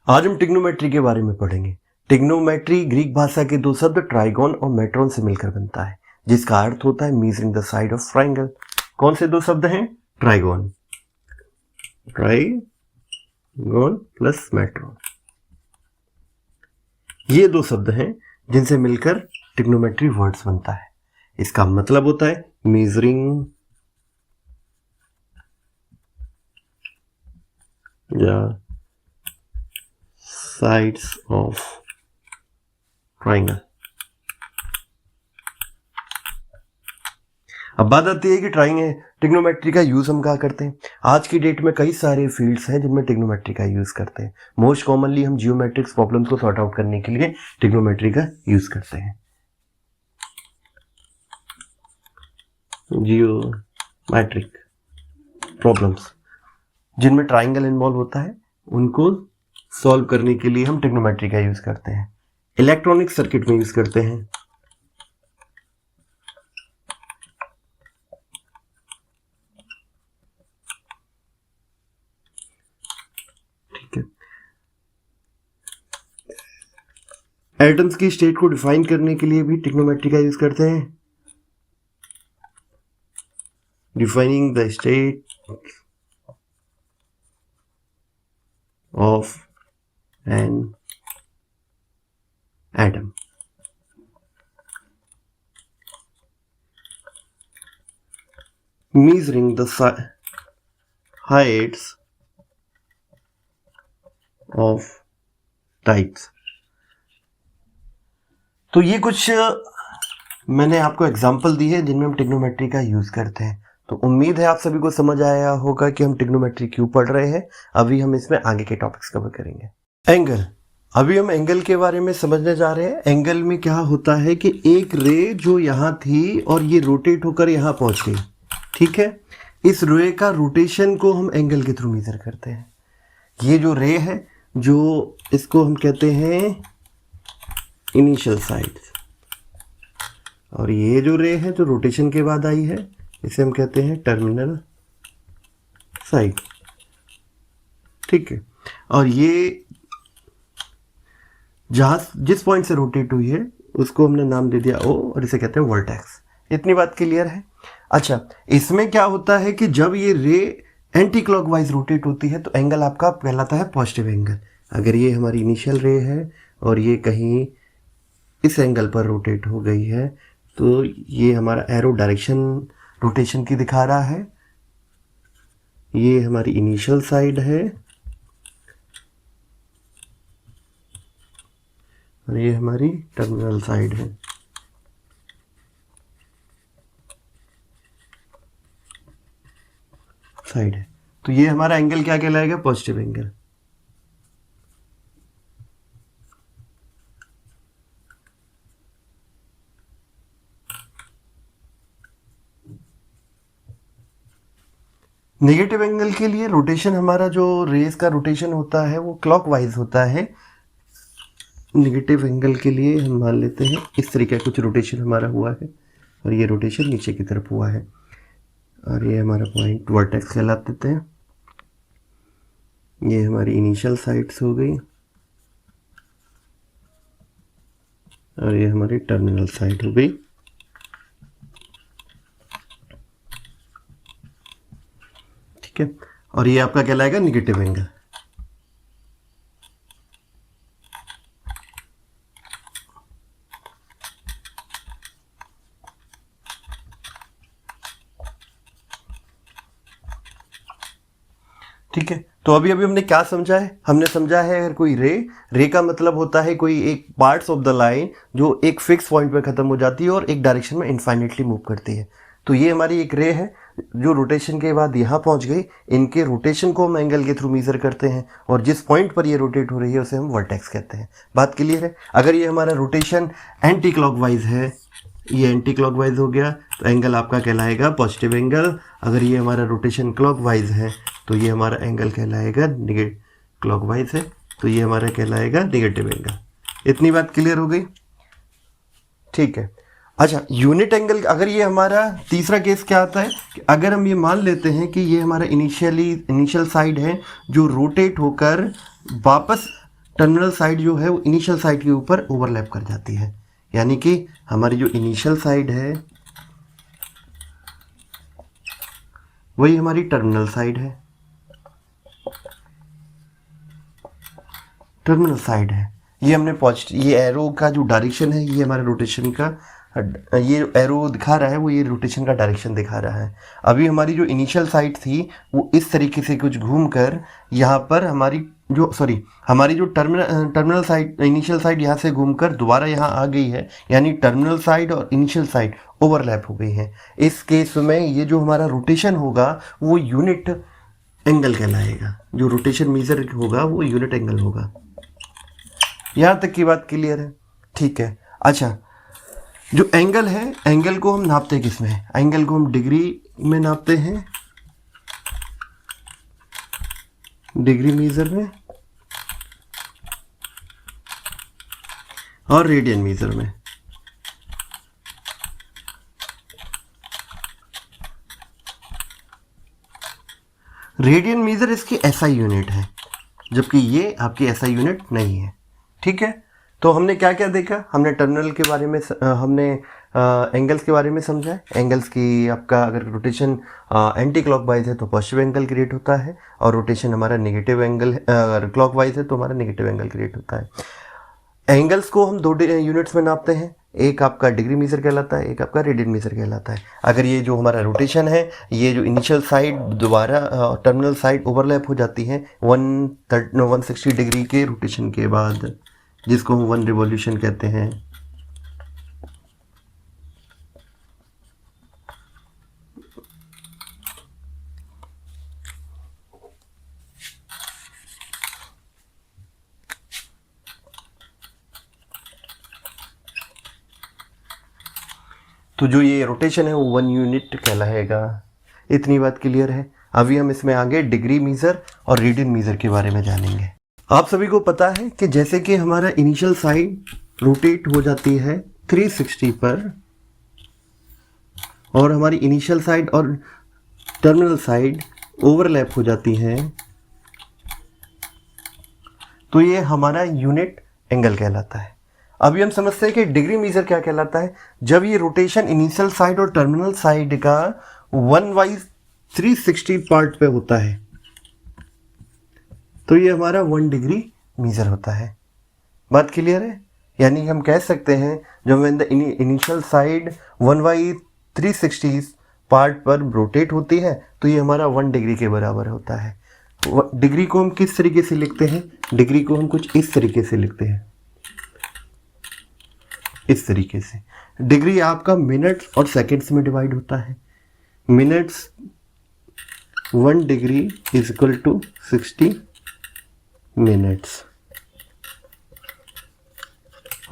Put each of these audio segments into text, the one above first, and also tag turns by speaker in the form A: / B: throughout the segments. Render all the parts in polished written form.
A: आज हम ट्रिग्नोमेट्री के बारे में पढ़ेंगे। ट्रिग्नोमेट्री ग्रीक भाषा के दो शब्द ट्राइगोन और मेट्रोन से मिलकर बनता है, जिसका अर्थ होता है measuring the side of triangle. कौन से दो शब्द हैं? ट्राइगोन प्लस मेट्रोन, ये दो शब्द हैं जिनसे मिलकर ट्रिग्नोमेट्री वर्ड्स बनता है। इसका मतलब होता है measuring the sides of triangle। अब बात आती है कि ट्रिग्नोमेट्री का यूज हम कहाँ करते हैं। आज की डेट में कई सारे फील्ड्स हैं जिनमें ट्रिग्नोमेट्री का यूज करते हैं। मोस्ट कॉमनली हम जियोमेट्रिक्स प्रॉब्लम्स को सॉर्ट आउट करने के लिए ट्रिग्नोमेट्री का यूज करते हैं। जियोमेट्रिक प्रॉब्लम्स जिनमें ट्राइंगल इन्वॉल्व होता है, उनको सॉल्व करने के लिए हम ट्रिग्नोमेट्री का यूज करते हैं। इलेक्ट्रॉनिक सर्किट में यूज करते हैं। ठीक है। एटम्स की स्टेट को डिफाइन करने के लिए भी ट्रिग्नोमेट्री का यूज करते हैं। Defining the state of an atom। Measuring the heights of types। तो ये कुछ मैंने आपको एग्जांपल दी है जिनमें हम ट्रिग्नोमेट्री का यूज करते हैं। तो उम्मीद है आप सभी को समझ आया होगा कि हम ट्रिग्नोमेट्री क्यों पढ़ रहे हैं। अभी हम इसमें आगे के टॉपिक्स कवर करेंगे। एंगल, अभी हम एंगल के बारे में समझने जा रहे हैं। एंगल में क्या होता है कि एक रे जो यहाँ थी और ये रोटेट होकर यहाँ पहुँच गई, ठीक है। इस रे का रोटेशन को हम एंगल के थ्रू मेजर करते हैं। ये जो रे है, जो इसको हम कहते हैं इनिशियल साइड, और ये जो रे है जो रोटेशन के बाद आई है, इसे हम कहते हैं टर्मिनल साइड, ठीक है। और ये जहाँ जिस पॉइंट से रोटेट हुई है उसको हमने नाम दे दिया O, और इसे कहते हैं वर्टेक्स। इतनी बात क्लियर है। अच्छा, इसमें क्या होता है कि जब ये रे एंटी क्लॉकवाइज रोटेट होती है तो एंगल आपका कहलाता है पॉजिटिव एंगल। अगर ये हमारी इनिशियल रे है और ये कहीं इस एंगल पर रोटेट हो गई है तो ये हमारा एरो डायरेक्शन रोटेशन की दिखा रहा है। ये हमारी इनिशियल साइड है और ये हमारी टर्मिनल साइड है। तो ये हमारा एंगल क्या कहलाएगा? Positive angle. नेगेटिव एंगल के लिए रोटेशन, हमारा जो रेस का रोटेशन होता है वो क्लॉकवाइज होता है। नेगेटिव एंगल के लिए हम मान लेते हैं इस तरीके का कुछ रोटेशन हमारा हुआ है और ये रोटेशन नीचे की तरफ हुआ है और ये हमारा पॉइंट वर्टेक्स कहला देते हैं। ये हमारी इनिशियल साइड्स हो गई और ये हमारी टर्मिनल साइड हो गई, ठीक है। और ये आपका कहलाएगा नेगेटिव एंगल। ठीक है। तो अभी हमने क्या समझा है? हमने समझा है अगर कोई रे का मतलब होता है कोई एक पार्ट्स ऑफ द लाइन जो एक फिक्स पॉइंट पर खत्म हो जाती है और एक डायरेक्शन में इनफाइनेटली मूव करती है। तो ये हमारी एक रे है जो रोटेशन के बाद यहाँ पहुँच गई। इनके रोटेशन को हम एंगल के थ्रू मेजर करते हैं और जिस पॉइंट पर ये रोटेट हो रही है उसे हम वर्टेक्स कहते हैं। बात क्लियर है? अगर ये हमारा रोटेशन एंटी क्लॉकवाइज है, ये एंटी क्लॉकवाइज हो गया तो एंगल आपका कहलाएगा पॉजिटिव एंगल। अगर ये हमारा रोटेशन क्लॉकवाइज है तो ये हमारा एंगल कहलाएगा नेगेटिव, क्लॉकवाइज है तो ये हमारा कहलाएगा नेगेटिव एंगल। इतनी बात क्लियर हो गई? ठीक है। अच्छा, यूनिट एंगल, अगर ये हमारा तीसरा केस क्या आता है कि अगर हम ये मान लेते हैं कि ये हमारा इनिशियल साइड है जो रोटेट होकर वापस टर्मिनल साइड जो है वो इनिशियल साइड के ऊपर ओवरलैप कर जाती है, यानी कि हमारी जो इनिशियल साइड है वही हमारी टर्मिनल साइड है, टर्मिनल साइड है। ये हमने पॉजिटिव, ये एरो का जो डायरेक्शन है ये हमारे रोटेशन का, ये एरो दिखा रहा है वो ये रोटेशन का डायरेक्शन दिखा रहा है। अभी हमारी जो इनिशियल साइड थी वो इस तरीके से कुछ घूम कर यहाँ पर हमारी जो टर्मिनल साइड, इनिशियल साइड यहाँ से घूमकर दोबारा यहाँ आ गई है, यानी टर्मिनल साइड और इनिशियल साइड ओवरलैप हो गई है। इस केस में ये जो हमारा रोटेशन होगा वो यूनिट एंगल कहलाएगा, जो रोटेशन मेजर होगा वो यूनिट एंगल होगा। यहाँ तक की बात क्लियर है? ठीक है। अच्छा, जो एंगल है, एंगल को हम नापते किस में? एंगल को हम डिग्री में नापते हैं, डिग्री मेजर में, और रेडियन मेजर में। रेडियन मेजर इसकी एसआई यूनिट है, जबकि ये आपकी एसआई यूनिट नहीं है। ठीक है, तो हमने क्या क्या देखा? हमने टर्मिनल के बारे में, हमने एंगल्स के बारे में समझा है। एंगल्स की आपका अगर रोटेशन एंटी क्लॉकवाइज है तो पॉजिटिव एंगल क्रिएट होता है, और रोटेशन हमारा नेगेटिव एंगल, अगर क्लॉकवाइज है तो हमारा नेगेटिव एंगल क्रिएट होता है। एंगल्स को हम 2 यूनिट्स में नापते हैं, एक आपका डिग्री मेजर कहलाता है, एक आपका रेडियन मेजर कहलाता है। अगर ये जो हमारा रोटेशन है, ये जो इनिशियल साइड दोबारा टर्मिनल साइड ओवरलैप हो जाती है 160 डिग्री के रोटेशन के बाद, जिसको हम 1 रिवॉल्यूशन कहते हैं। तो जो ये रोटेशन है वो 1 यूनिट कहलाएगा। इतनी बात क्लियर है। अभी हम इसमें आगे डिग्री मेजर और रेडियन मेजर के बारे में जानेंगे। आप सभी को पता है कि जैसे कि हमारा इनिशियल साइड रोटेट हो जाती है 360 पर, और हमारी इनिशियल साइड और टर्मिनल साइड ओवरलैप हो जाती हैं, तो ये हमारा यूनिट एंगल कहलाता है। अभी हम समझते हैं कि डिग्री मेजर क्या कहलाता है। जब ये रोटेशन इनिशियल साइड और टर्मिनल साइड का 360 पार्ट पे होता है, तो ये हमारा 1 डिग्री मेजर होता है। बात क्लियर है? यानी हम कह सकते हैं जब when the initial side 1/360 part पर रोटेट होती है तो ये हमारा 1 डिग्री के बराबर होता है। डिग्री को हम किस तरीके से लिखते हैं? डिग्री को हम कुछ इस तरीके से लिखते हैं, इस तरीके से। डिग्री आपका मिनट्स और सेकंड्स में डिवाइड होता है। Minutes 1 degree is equal to 60 minutes,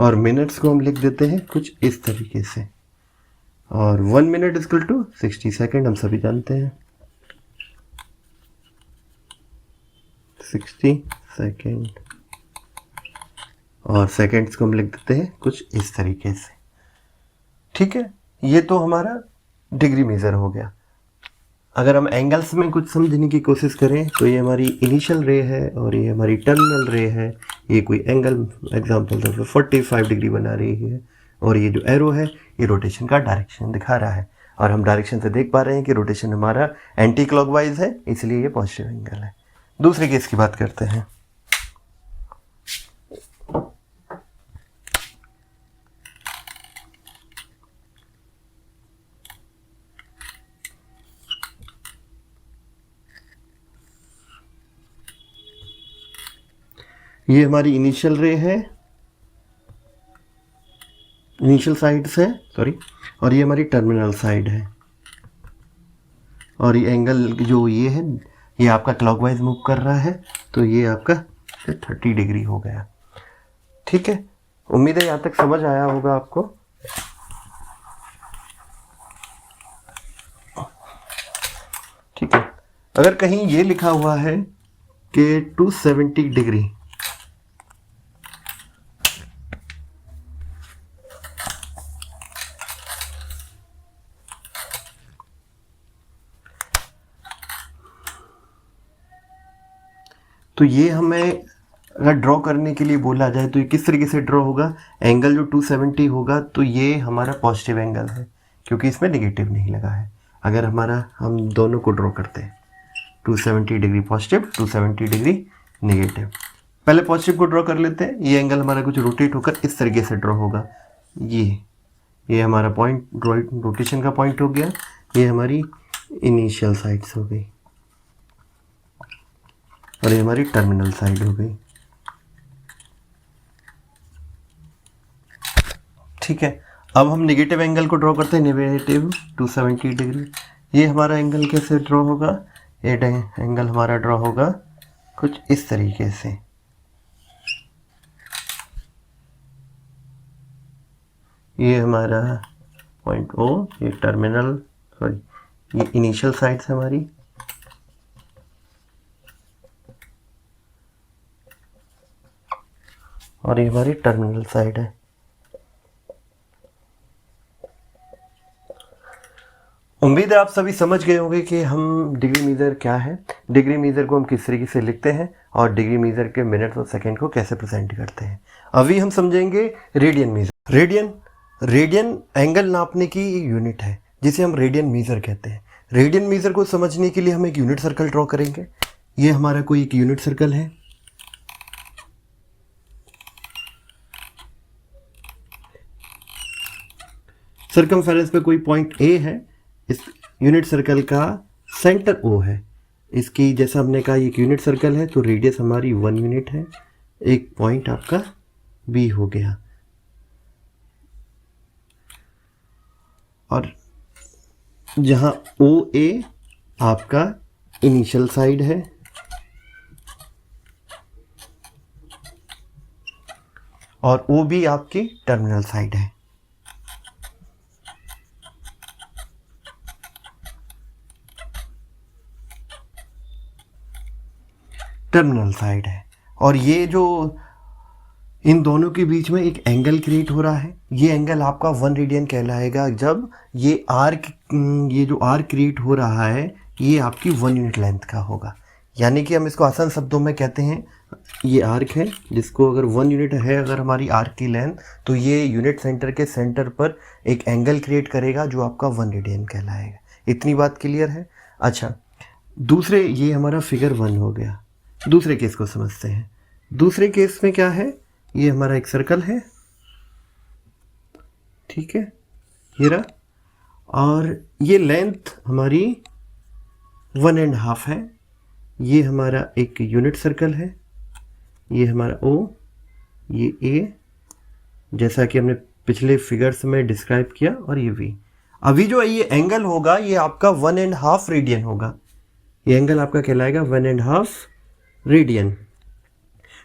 A: और मिनट्स को हम लिख देते हैं कुछ इस तरीके से, और 1 minute is equal to 60 second हम सभी जानते हैं, 60 सेकेंड, और सेकेंड्स को हम लिख देते हैं कुछ इस तरीके से। ठीक है, ये तो हमारा डिग्री मेजर हो गया। अगर हम एंगल्स में कुछ समझने की कोशिश करें तो ये हमारी इनिशियल रे है और ये हमारी टर्मिनल रे है। ये कोई एंगल एग्जांपल तो 45 डिग्री बना रही है, और ये जो एरो है ये रोटेशन का डायरेक्शन दिखा रहा है, और हम डायरेक्शन से देख पा रहे हैं कि रोटेशन हमारा एंटी क्लॉकवाइज है, इसलिए ये पॉजिटिव एंगल है। दूसरे केस की बात करते हैं। ये हमारी इनिशियल रे है, इनिशियल साइड से सॉरी, और ये हमारी टर्मिनल साइड है, और ये एंगल जो ये है ये आपका क्लॉकवाइज मूव कर रहा है, तो ये आपका 30 डिग्री हो गया। ठीक है, उम्मीद है यहाँ तक समझ आया होगा आपको। ठीक है, अगर कहीं ये लिखा हुआ है कि 270 डिग्री, तो ये हमें अगर ड्रॉ करने के लिए बोला जाए तो ये किस तरीके से ड्रॉ होगा, एंगल जो 270 होगा तो ये हमारा पॉजिटिव एंगल है क्योंकि इसमें नेगेटिव नहीं लगा है। अगर हम दोनों को ड्रॉ करते हैं 270 डिग्री पॉजिटिव, 270 डिग्री नेगेटिव। पहले पॉजिटिव को ड्रॉ कर लेते हैं। ये एंगल हमारा कुछ रोटेट होकर इस तरीके से ड्रॉ होगा। ये हमारा पॉइंट, रोटेशन का पॉइंट हो गया। ये हमारी इनिशियल साइड्स हो गई और ये हमारी टर्मिनल साइड हो गई। ठीक है, अब हम नेगेटिव एंगल को ड्रॉ करते हैं, नेगेटिव 270 डिग्री। ये हमारा एंगल कैसे ड्रॉ होगा, ये एंगल हमारा ड्रॉ होगा कुछ इस तरीके से। ये हमारा पॉइंट ओ, ये टर्मिनल, सॉरी ये इनिशियल साइड है हमारी, और ये हमारी टर्मिनल साइड है। उम्मीद है आप सभी समझ गए होंगे कि हम डिग्री मीज़र क्या है, डिग्री मीज़र को हम किस तरीके से लिखते हैं और डिग्री मीज़र के मिनट और सेकंड को कैसे प्रेजेंट करते हैं। अभी हम समझेंगे रेडियन मीज़र। रेडियन एंगल नापने की यूनिट है जिसे हम रेडियन मीज़र कहते हैं। रेडियन मीज़र को समझने के लिए हम एक यूनिट सर्कल ड्रॉ करेंगे। ये हमारा कोई एक यूनिट सर्कल है। सर्कमफेरेंस पे कोई पॉइंट ए है। इस यूनिट सर्कल का सेंटर ओ है। इसकी जैसा हमने कहा एक यूनिट सर्कल है तो रेडियस हमारी 1 यूनिट है। एक पॉइंट आपका बी हो गया और जहां ओ ए आपका इनिशियल साइड है और ओ बी आपकी टर्मिनल साइड है। टर्मिनल साइड है और ये जो इन दोनों के बीच में एक एंगल क्रिएट हो रहा है, ये एंगल आपका 1 रेडियन कहलाएगा जब ये जो आर्क क्रिएट हो रहा है ये आपकी 1 यूनिट लेंथ का होगा। यानी कि हम इसको आसान शब्दों में कहते हैं, ये आर्क है जिसको अगर 1 यूनिट है अगर हमारी आर्क की लेंथ, तो ये यूनिट सेंटर के सेंटर पर एक एंगल क्रिएट करेगा जो आपका 1 रेडियन कहलाएगा। इतनी बात क्लियर है। अच्छा, दूसरे, ये हमारा फिगर 1 हो गया। दूसरे केस को समझते हैं। दूसरे केस में क्या है, ये हमारा एक सर्कल है, ठीक है, ये रहा, और ये लेंथ हमारी 1.5 है। ये हमारा एक यूनिट सर्कल है, ये हमारा ओ, ये ए, जैसा कि हमने पिछले फिगर्स में डिस्क्राइब किया, और ये वी। अभी जो ये एंगल होगा ये आपका 1.5 रेडियन होगा। ये एंगल आपका कहलाएगा 1.5 रेडियन।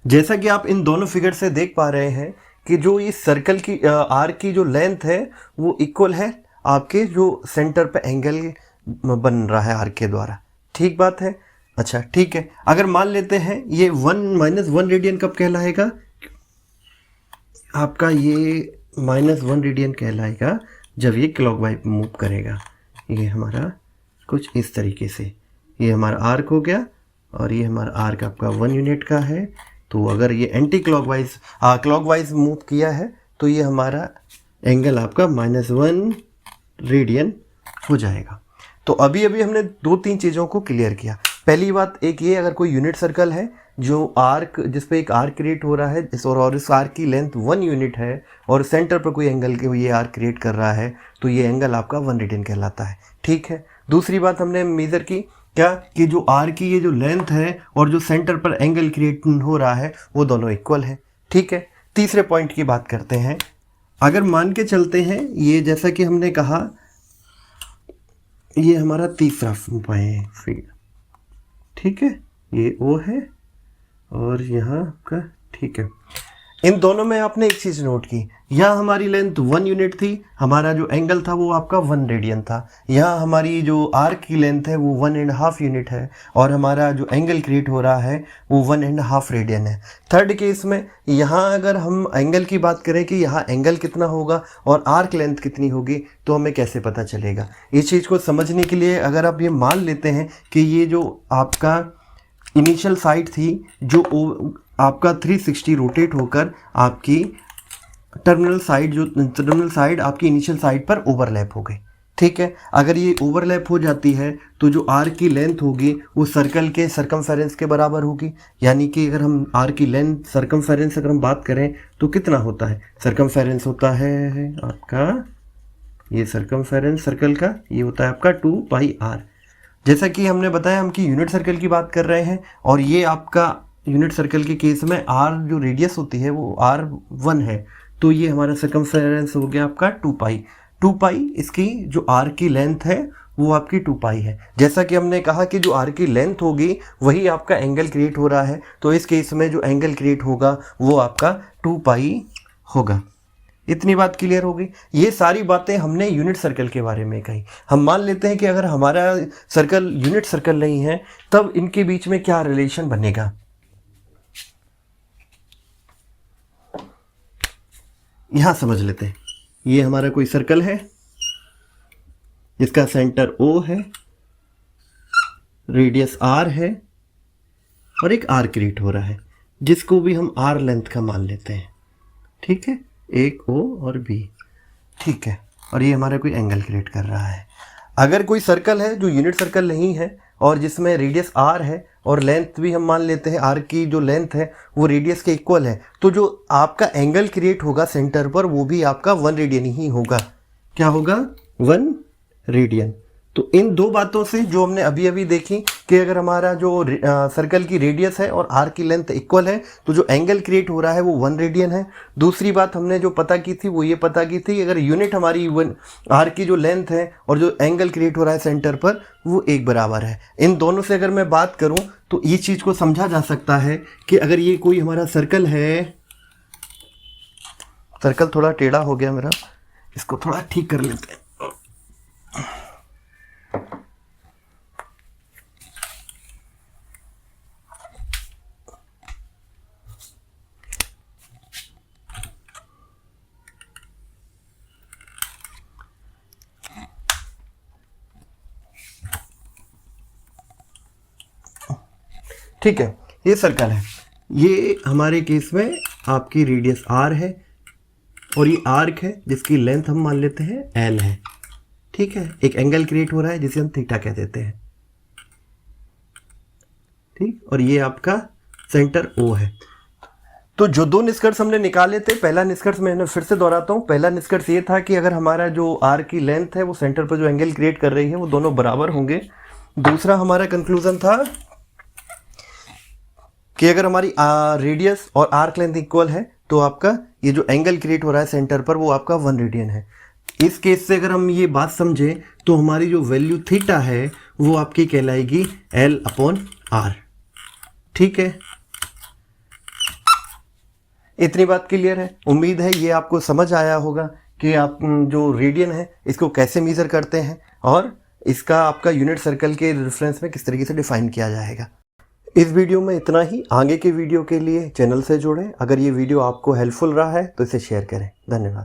A: जैसा कि आप इन दोनों फिगर से देख पा रहे हैं कि जो इस सर्कल की आर्क की जो लेंथ है वो इक्वल है आपके जो सेंटर पे एंगल बन रहा है आर्क के द्वारा। ठीक बात है। अच्छा ठीक है, अगर मान लेते हैं ये 1 रेडियन कब कहलाएगा, आपका ये -1 रेडियन कहलाएगा जब ये क्लॉकवाइज मूव करेगा। ये हमारा कुछ इस तरीके से, ये हमारा आर्क हो गया और ये हमारा आर्क आपका 1 यूनिट का है। तो अगर ये एंटी क्लॉकवाइज मूव किया है तो ये हमारा एंगल आपका -1 रेडियन हो जाएगा। तो अभी हमने 2-3 चीज़ों को क्लियर किया। पहली बात एक ये, अगर कोई यूनिट सर्कल है जो आर्क, जिस पे एक आर्क क्रिएट हो रहा है और इस आर्क की लेंथ 1 यूनिट है और सेंटर पर कोई एंगल के ये आर्क क्रिएट कर रहा है तो ये एंगल आपका 1 रेडियन कहलाता है। ठीक है। दूसरी बात हमने मेज़र की क्या, कि जो आर्क की ये जो लेंथ है और जो सेंटर पर एंगल क्रिएट हो रहा है वो दोनों इक्वल है। ठीक है। तीसरे पॉइंट की बात करते हैं। अगर मान के चलते हैं ये, जैसा कि हमने कहा, ये हमारा तीसरा फिगर, ठीक है, ये ओ है और यहाँ का, ठीक है। इन दोनों में आपने एक चीज़ नोट की, यहाँ हमारी लेंथ 1 यूनिट थी, हमारा जो एंगल था वो आपका 1 रेडियन था। यहाँ हमारी जो आर्क की लेंथ है वो 1.5 यूनिट है और हमारा जो एंगल क्रिएट हो रहा है वो 1.5 रेडियन है। थर्ड केस में यहाँ अगर हम एंगल की बात करें कि यहाँ एंगल कितना होगा और आर्क लेंथ कितनी होगी तो हमें कैसे पता चलेगा। इस चीज़ को समझने के लिए अगर आप ये मान लेते हैं कि ये जो आपका इनिशियल साइड थी जो आपका 360 रोटेट होकर आपकी टर्मिनल साइड आपकी इनिशियल साइड पर ओवरलैप हो गई। ठीक है, अगर ये ओवरलैप हो जाती है तो जो आर की लेंथ होगी वो सर्कल के सरकमफेरेंस के बराबर होगी। यानी कि अगर हम आर की लेंथ सरकमफेरेंस अगर हम बात करें तो कितना होता है, सरकमफेरेंस होता है आपका, ये सरकमफेरेंस सर्कल का ये होता है आपका 2πr। जैसा कि हमने बताया हम कि यूनिट सर्कल की बात कर रहे हैं, और ये आपका यूनिट सर्कल के केस में आर जो रेडियस होती है वो r1 है, तो ये हमारा सर्कमफेरेंस हो गया आपका 2π इसकी जो आर की लेंथ है वो आपकी 2π है। जैसा कि हमने कहा कि जो आर की लेंथ होगी वही आपका एंगल क्रिएट हो रहा है, तो इस केस में जो एंगल क्रिएट होगा वो आपका 2π होगा। इतनी बात क्लियर हो गई। ये सारी बातें हमने यूनिट सर्कल के बारे में कही। हम मान लेते हैं कि अगर हमारा सर्कल यूनिट सर्कल नहीं है तब इनके बीच में क्या रिलेशन बनेगा। यहां समझ लेते हैं, ये हमारा कोई सर्कल है, इसका सेंटर O है, रेडियस R है और एक R क्रिएट हो रहा है जिसको भी हम R लेंथ का मान लेते हैं। ठीक है, एक O और B। ठीक है, और ये हमारा कोई एंगल क्रिएट कर रहा है। अगर कोई सर्कल है जो यूनिट सर्कल नहीं है और जिसमें रेडियस R है और लेंथ भी हम मान लेते हैं R की जो लेंथ है वो रेडियस के इक्वल है, तो जो आपका एंगल क्रिएट होगा सेंटर पर वो भी आपका 1 रेडियन ही होगा। क्या होगा? 1 रेडियन। तो इन दो बातों से जो हमने अभी अभी देखी कि अगर हमारा जो सर्कल की रेडियस है और आर की लेंथ इक्वल है तो जो एंगल क्रिएट हो रहा है वो 1 रेडियन है। दूसरी बात हमने जो पता की थी वो ये पता की थी अगर यूनिट हमारी आर की जो लेंथ है और जो एंगल क्रिएट हो रहा है सेंटर पर वो एक बराबर है। इन दोनों से अगर मैं बात करूं तो ये चीज़ को समझा जा सकता है कि अगर ये कोई हमारा सर्कल है, सर्कल थोड़ा टेढ़ा हो गया मेरा, इसको थोड़ा ठीक कर लेते हैं। ठीक है, ये सर्कल है, ये हमारे केस में आपकी रेडियस r है और ये आर्क है जिसकी लेंथ हम मान लेते हैं l है। ठीक है, एक एंगल क्रिएट हो रहा है जिसे हम थीटा कह देते हैं। ठीक, और ये आपका सेंटर O है। तो जो दो निष्कर्ष हमने निकाले थे, पहला निष्कर्ष मैं फिर से दोहराता हूँ, पहला निष्कर्ष ये था कि अगर हमारा जो r की लेंथ है वो सेंटर पर जो एंगल क्रिएट कर रही है वो दोनों बराबर होंगे। दूसरा हमारा कंक्लूजन था कि अगर हमारी रेडियस और आर्क लेंथ इक्वल है तो आपका ये जो एंगल क्रिएट हो रहा है सेंटर पर वो आपका 1 रेडियन है। इस केस से अगर हम ये बात समझें तो हमारी जो वैल्यू थीटा है वो आपकी कहलाएगी L/R। ठीक है, इतनी बात क्लियर है। उम्मीद है ये आपको समझ आया होगा कि आप जो रेडियन है इसको कैसे मेजर करते हैं और इसका आपका यूनिट सर्कल के रेफरेंस में किस तरीके से डिफाइन किया जाएगा। इस वीडियो में इतना ही। आगे के वीडियो के लिए चैनल से जुड़ें। अगर ये वीडियो आपको हेल्पफुल रहा है तो इसे शेयर करें। धन्यवाद।